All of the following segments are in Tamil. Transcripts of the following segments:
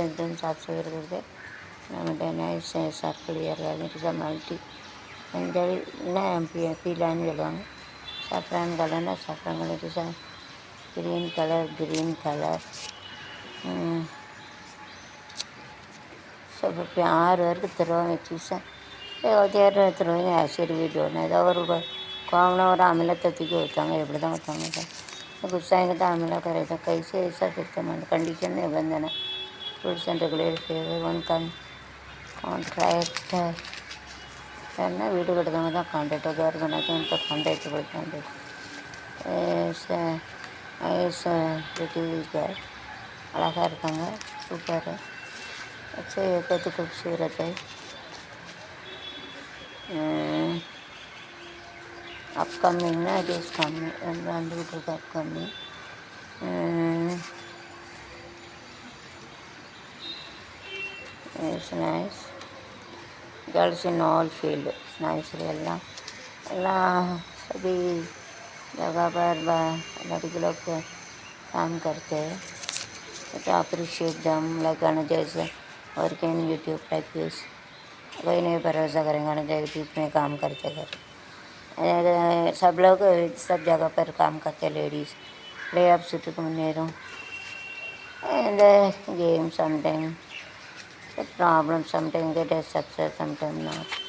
एकदम साफ सफाई करते nice circle it is a multi पीलाன்னு சொல்லுவாங்க சஃப்ரான் கலர்னா saffron colour it is a green color सब प्यार वर्ग तरह में चीज़ है तरह ऐसे वीडियो ஏதோ ஒரு கோவம்னா ஒரு அமிலத்தை தூக்கி ஊற்றுவாங்க எப்படி தான் ஊற்றுவாங்க गुस्सा अमिला करायचा कैसे ऐसा फिरते मन कंडिशन नहीं बंधना rules and regulation one contract என்ன வீடு கட்டுறவங்க தான் கான்ட்ராக்ட் கவர்மெண்ட் வந்து கான்ட்ராக்ட் கொடுத்தாங்க அழகாக இருக்காங்க சூப்பர் अच्छे बहुत खूबसूरत है अपकमिंग ना it is coming upcoming it's nice girls in all field nice एல்லாம் सभी जगह पर लड़की लोग काम करते हैं तो अप्रिशिएट दम लाइक जैसे work in YouTube like this कोई नहीं भरोसा करेंगे यूट्यूब में काम करते कर सब लोग सब जगह पर काम करते लेडीज़ प्ले अप सुटुक मुन्नेरों and game sometimes the problem sometimes get a success sometimes not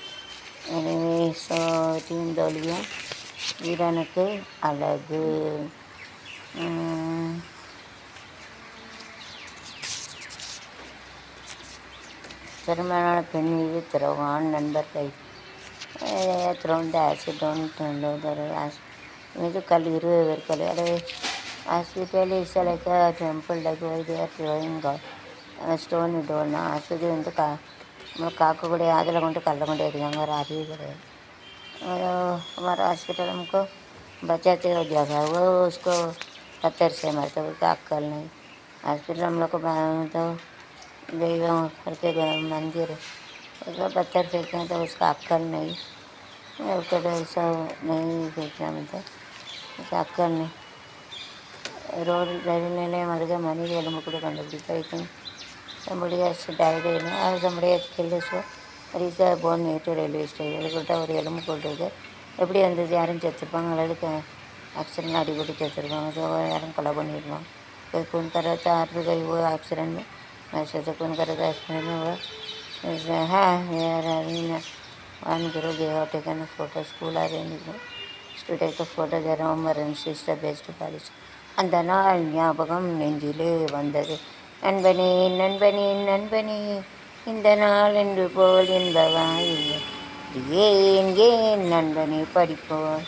anyway so team தோல்வியும் வீரனுக்கு அழகு திருமணமான பெண் மீது திரவான் நண்பர் கை thrown the acid down மீது கல் 20 பேர் கல் அது hospital is like a temple like why they are throwing stone டோல்னா ஹாஸ்பிட்டல் வந்து நம்ம காக்கக்கூடிய அதில் கொண்டு கல்லை கொண்டு எறியாங்க ஒரு அறிவு கிடையாது हमारा हॉस्पिटल हमको बचाते हो जगह वो उसको पत्थर से मारते उसका अक्कल नहीं हॉस्पिटल हम लोग को तो देवों करके मंदिर उसका पत्थर फेंकते हैं तो उसका अक्कल नहीं उसको तो ऐसा नहीं फेंकना मतलब उसका अक्कल नहीं रोड ड्राइविंग ले मरगे मनी एलुम्बु கூட கண்டுபிடிக்கும் somebody has died somebody has killed so reach phone நேற்று ரயில்வே ஸ்டேஷன் எழுக்கிட்ட ஒரு எலும்பு போட்டுருக்கு எப்படி வந்தது யாரும் செத்துருப்பாங்க அல்லது ஆக்சிடென்ட் அடிபட்டு செத்துருப்பாங்க யாரும் கொலை பண்ணியிருப்பாங்க कोई खून कर रहा था हाथ में गई वो एक्सीडेंट में वैसे से खून कर रहा था एक्सीडेंट में हुआ हाँ यार वन गुरु गए टेकन फोटो स्कूल आ रही स्टूडेंट को फोटो दे रहा हूँ मरण सिस्टर बेस्ट कॉलेज அந்த நாள் ஞாபகம் நெஞ்சிலே வந்தது நண்பனே நண்பனே நண்பனே இந்த நாள் என்று போல் என்பவாயில்லை ஏன் ஏன் நண்பனே படிப்போம்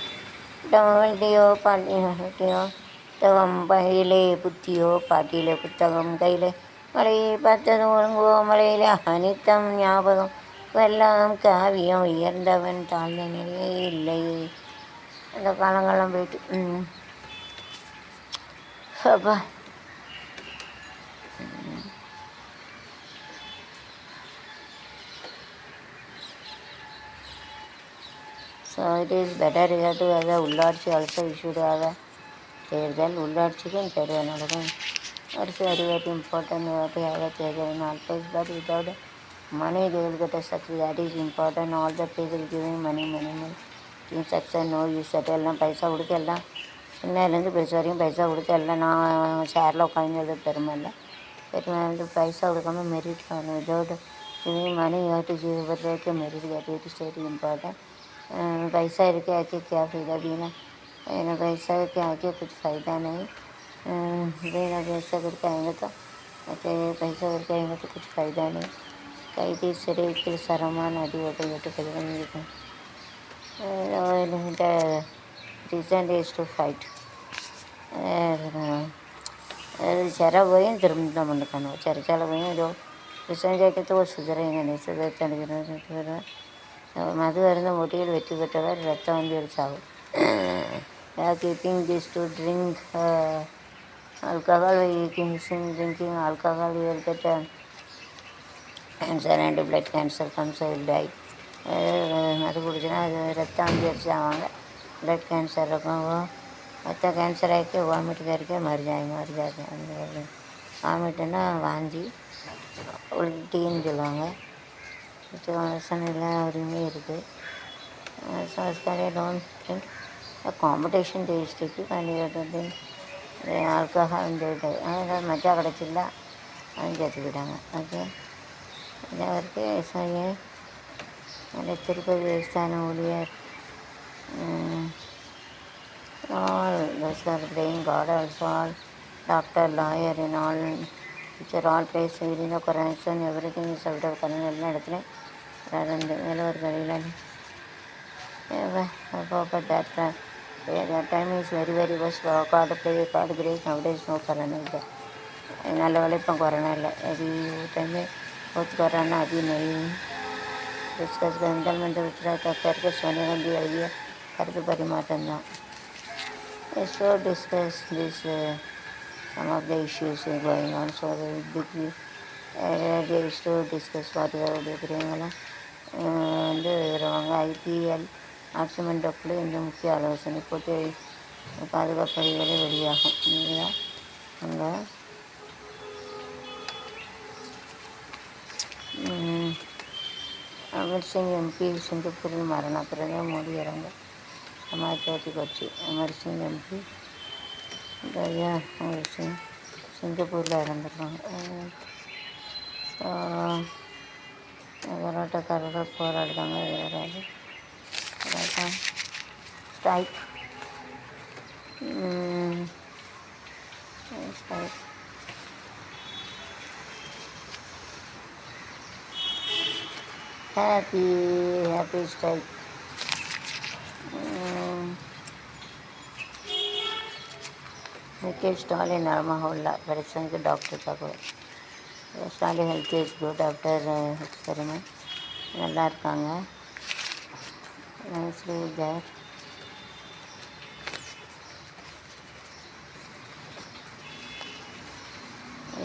டோல்டியோ பாட்டியோ புத்தகம் பையிலே புத்தியோ பாட்டியிலே புத்தகம் கையிலே மலையை பார்த்தது ஒழுங்குவோ மலையிலே அனித்தம் ஞாபகம் எல்லாம் காவியம் உயர்ந்தவன் தாழ்ந்த நிலையே இல்லை அந்த காலங்கள்லாம் போயிட்டு அப்பா So it is better you have to have a உள்ளாட்சி also you should have a தேர்தல் உள்ளாட்சிக்கும் தேர்தல் நடக்கும் it's very very important you have to have a தேர்தல் in all places but without money they will get a success that is important all the people giving money in success no use at எல்லாம் பைசா கொடுத்து எல்லாம் சின்னதுலேருந்து பெருசு வரைக்கும் பைசா கொடுத்து எல்லாம் நான் ஷேரில் உட்காந்து பெருமை இல்லை பெருமை பைசா கொடுக்காம மெரிட் காணும் without giving money you have to give a merit that it is very important पैसा लेके आके क्या फ़ायदा बिना पैसा के आके कुछ फ़ायदा नहीं बिना पैसा करके आएंगे तो अच्छा पैसा करके आएंगे तो कुछ फ़ायदा नहीं कई चीज़ से एक सरमान अड़ी होता है तो रीज़न इज टू फाइट चरा वही धर्म मंडकानो चर्चा वही जो रीज़न जाके तो वो सुधरेंगे नहीं सुधरते மது அருந்த முட்டியில் வெற்றி பெற்றவர் ரத்தம் வந்து சாகும் keeping this to drink alcohol drinking alcohol will get cancer and blood cancer comes will die மது குடிச்சுன்னா அது ரத்தம் வந்து எரிச்சாவாங்க ब्लड कैंसर இருக்கும் ரத்த கேன்சர் ஆகிட்டு வாமிட் करके मर जाते वामिटना वांजी ஒரு டீன்னு சொல்லுவாங்க. மனுஷன் எல்லா உரிமையும் இருக்குது. So I don't think the competition they used to keep and you have to drink the alcohol and அதனால் மஜா கிடச்சில்ல அவங்க சேர்த்துக்கிட்டாங்க. ஓகே, இதற்கு எஸ்ஐஏ அந்த திருப்பதி தேவஸ்தான ஊழியர் all those are praying God also, all doctor, lawyer and all teacher, all place within the coronation, everything is out of coronation எல்லா இடத்துலையும் ரெண்டு மேலே ஒரு கடையில் but that time is very was God play God grace nowadays no corona is there. நல்ல வேலை இப்போ கொரோனா இல்லை. அது டைமே बहुत कोरोना अभी नहीं डिस्कस गंदल में तो उतरा था करके सोने का भी आई है करके परिमाटन था. So discuss this some of the issues going on. So big they used to discuss what they are doing வந்து வருவாங்க. ஐபிஎல் ஆட்சிமன்றக்குள்ளே இந்த முக்கிய ஆலோசனை போட்டு பாதுகாப்பு பணிகளை வெளியாகும். இல்லையா அங்கே अमर सिंह एमपी सिंगापुर में मारना प्रधान मोदी इरंग समाजवादी कक्षी अमर सिंह एमपी दया अमर सिंह सिंगापुर போராட்டக்காரர்கள் போராடுறாங்க. யாராவது strike strike happy strike. Mukesh Stalin नर्महोल्ला परीक्षण के डॉक्टर का कोई Stalin health is good after experiment நல்லா இருக்காங்க. நைஸ்லி தேர்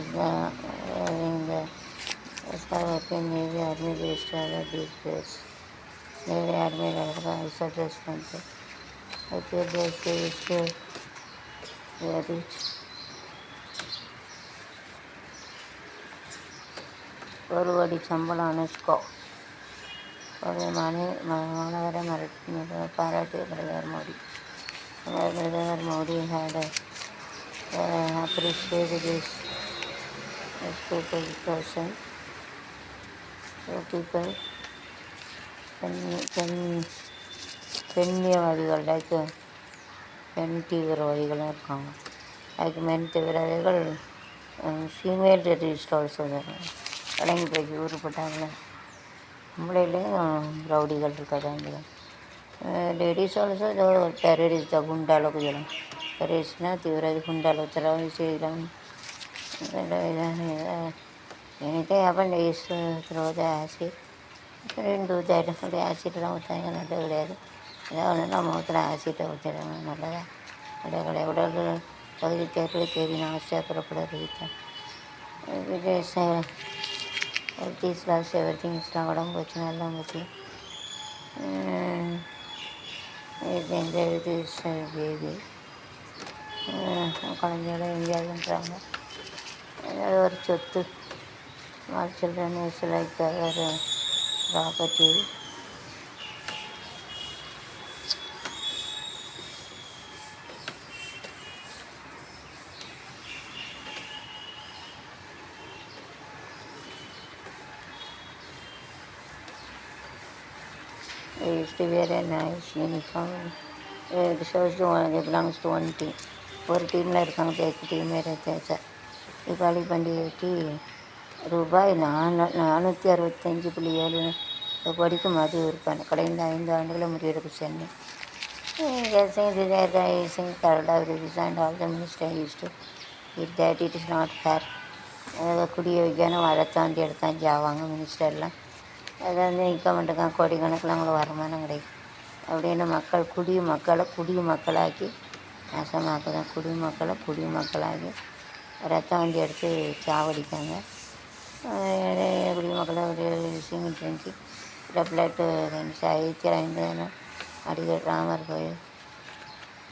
இந்த நேவி ஆர்மி பேஸ்டாக டீப் பேஸ் நேவி ஆர்மியில் இருக்கிற ஐசா ட்ரெஸ் பண்ணிட்டு ஓகே பேஸ்டு வெரி ஒரு கோடி சம்பளம் அனுஷ்கோ ஒரு மாணவரை பாராட்டிய பிரதமர் மோடி. பிரதமர் Modi had appreciated this person. So people பெண்ணியவாதிகள் லைக் பெண் தீவிரவாதிகளும் இருக்காங்க. லைக் மென் தீவிரவாதிகள் ஃபீமேல் டெரரிஸ்ட் ஆல்சோ கலங்கி போய் ஊருப்பட்டாங்களே நம்மளையிலேயும் ரவுடிகள் இருக்காங்க. லேடிஸ் ஆல்சோ டெரரிஸ்ட் गुंडा लोग जरा टेररिस्ट ना तीव्रवादी गुंडा लोग चला इसे anything happen is through the acid. do that acid ஊற்றாங்க நல்லது கிடையாது. ஏதாவது ஒன்றுனா முகத்தில் ஆசிட்டை ஊற்றிடுறாங்க. நல்லதா கிடையாது. உடல் பகுதி தேடி நான் ஆசிரியப்படக்கூட ரீத்தேன் ஹெல்த் எவ்ரிதிங் இஸ்லாம் உடம்பு வச்சு நல்லா போச்சு. என்ஜாய் திஸ் பேபி குழந்தையோட என்ஜாய் பண்ணுறாங்க. ஏதாவது ஒரு சொத்து ஸ்மால் சில்ட்ரன் இஸ் லைக் ஒரு property. They used to wear a nice uniform. It shows they belongs to one team. ஒரு டீமில் இருக்காங்க. தேக்கு டீமே தேச்சா தீபாவளி பண்டிகைக்கு ரூபாய் 465.7 கோடிக்கு மது விற்பனை கடந்த 5 ஆண்டுகளை முறியடிப்பு Chennai. கரடா and all the minister used to eat that it is not fair. குடியை வைக்கணும் வளர்த்தாண்டி எடுத்தாண்டி ஆவாங்க மினிஸ்டர்லாம். அதை நிற்க மாட்டேங்க. கோடிக்கணக்கில் அவங்களுக்கு வருமானம் கிடைக்கும் அப்படின்னு மக்கள் குடிமக்களாக்கி நாசமாக்குதான். குடிமக்களாக்கி ரத்தம் வண்டி எடுத்து சாவடிக்காங்க. குடிமக்களை ஒரு சிங்கிள் ட்ரெஞ்சி பிளட் ஐத்தியம் அடிக்கடி ராமர் கோயில்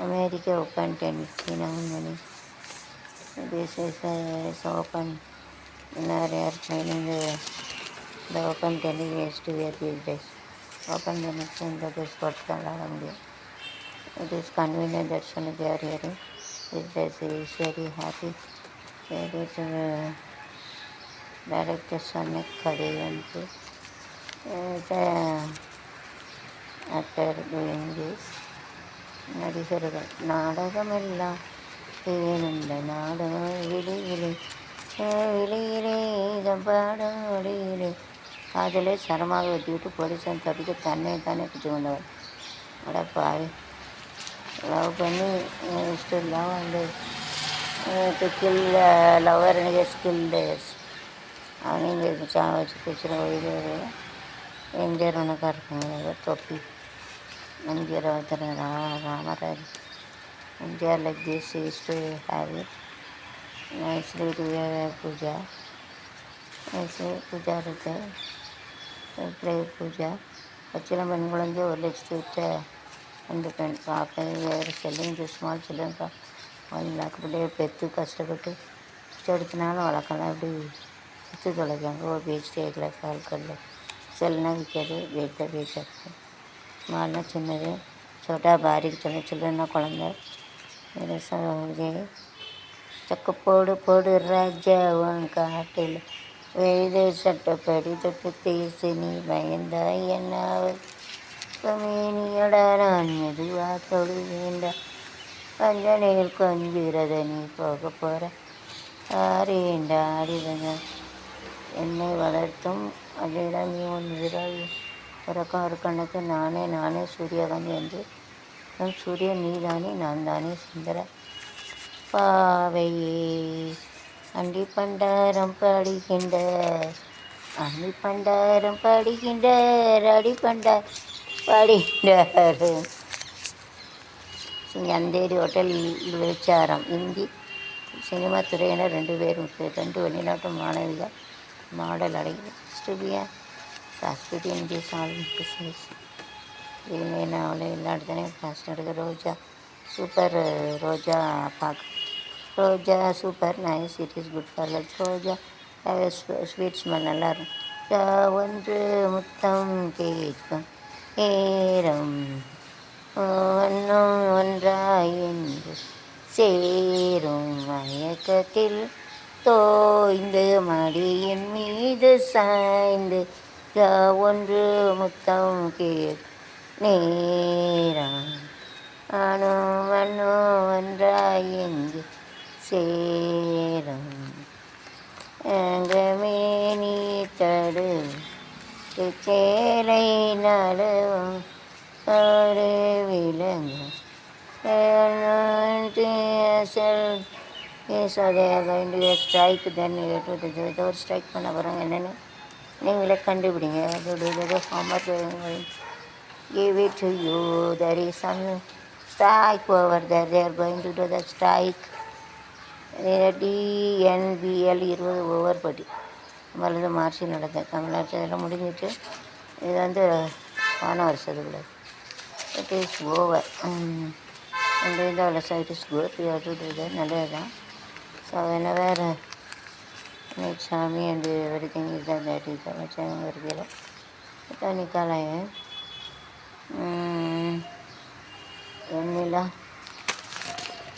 அமெரிக்கா ஓப்பன் டென்னிஸ் சீனா முன்னணி this is open Are training the open tennis to wear these days. Open tennis in the sports can முடியும். It is convenient that they are hearing. This dress is very happy. Very director Samek Kadiyanti. After doing this, நடிகர்கள் நாடகமெல்லாம் ஏனுண்ட நாடகம் விழியிலே விழியிலே பாடாடியிலே அதிலே சரமாக வெட்டிவிட்டு போலீஸன் தப்பிக்க தானே பிடிச்சு கொண்டவர் அடப்பாவி லவ் பண்ணி still love and to kill lover skill days அவங்க வச்சு பிடிச்சிட இது எம்ஜிஆர் ஒன்றுக்கா இருக்குங்க தொப்பி எம்ஜிஆர் ஒருத்தர் Ramaraj MGR like this is to have it nicely to பூஜா nicely பூஜா இருக்கு ப்ளே பூஜா பச்சிலம் பெண் குழந்தை 1,00,000 விட்ட அந்த பெண் பார்க்க வேறு செல்லிங் ஸ்மால் சில்ட்ரன் 1,00,000 பிள்ளைய பெற்று கஷ்டப்பட்டு எடுத்தினாலும் வளர்க்கலாம் எப்படி விற்று தொலைக்காங்க ஒரு பேச்சு கேட்கல கால்கல்ல செல்னா விற்காது வேத்த பேச்சாக்கு ஸ்மால்னா சின்னது சோட்டா பாரிக்கு சில்ட்ரன்னா குழந்த விஜய் சக்கப்போடு போடு ராஜாவான் காட்டில் வேத சட்டப்படி தொட்டு தேசு நீ பயந்தாய் என்னாவமேனியடா நான் மெதுவா தொடு வேண்டாம் கஞ்சனையில் கொஞ்சிறத நீ போக போகிற ஆறேண்டா ஆடிவங்க என்னை வளர்த்தும் அதிடம் நீ ஒன்று விராய் உறக்கம் ஒரு கண்ணுக்கு நானே சூரியகாந்தி என்று சூரியன் நீ தானே நான் தானே சுந்தர பாவையே அண்டி பண்டாரம் பாடுகின்ற அண்டி பண்டாரம் பாடுகின்றார் அடி பண்டார் பாடுகின்றார் அந்தேரி ஹோட்டல் விழுச்சாரம் இந்தி சினிமா துறையினர் 2 பேரும் 2 வெளிநாட்டு மாணவிகள் மாடல் அடைகிறது ஸ்டுடியா காஸ்பிட்டி இந்தி சால்வ் பிஸ்னஸ் இல்லைன்னா அவளை எல்லா இடத்துலையும் காஸ்ட் எடுக்க ரோஜா சூப்பர் ரோஜா பார்க்க ரோஜா super nice it is good for health ரோஜா ஸ்வீட் ஸ்மெல் நல்லாயிருக்கும் ஒன்று முத்தம் கேட்கும் ஏரம் ஒன்றும் ஒன்றாய் என்று சேரும் மயக்கத்தில் தோய்ந்து மடியின் மீது சாய்ந்து ஒன்று முத்தம் கேட்கும் நேரம் அணு ஒன்றாய் என்று சேரும் அங்கமே நீ தடு சேலை நடுவும் ஒரு விலங்கு ஸ்ட்ரைக் தென் ஒரு ஸ்ட்ரைக் பண்ண போகிறாங்க என்னென்னு நீங்களே கண்டுபிடிங்க அதோட farmer give it to you there is some strike over there they are going to do the strike DNBL 20 over பட்டி நம்மளது மார்ச் நடந்தது தமிழ்நாட்டில் முடிஞ்சிட்டு இது வந்து போன வருஷத்துக்குள்ள இட் இஸ் ஓவர் அண்ட் இந்த also it is good you have to to that நல்லது தான் ஸோ whenever சாமி and everything is that is வச்சாங்க இருக்கிற தனிக்காலைய வெண்ணிலா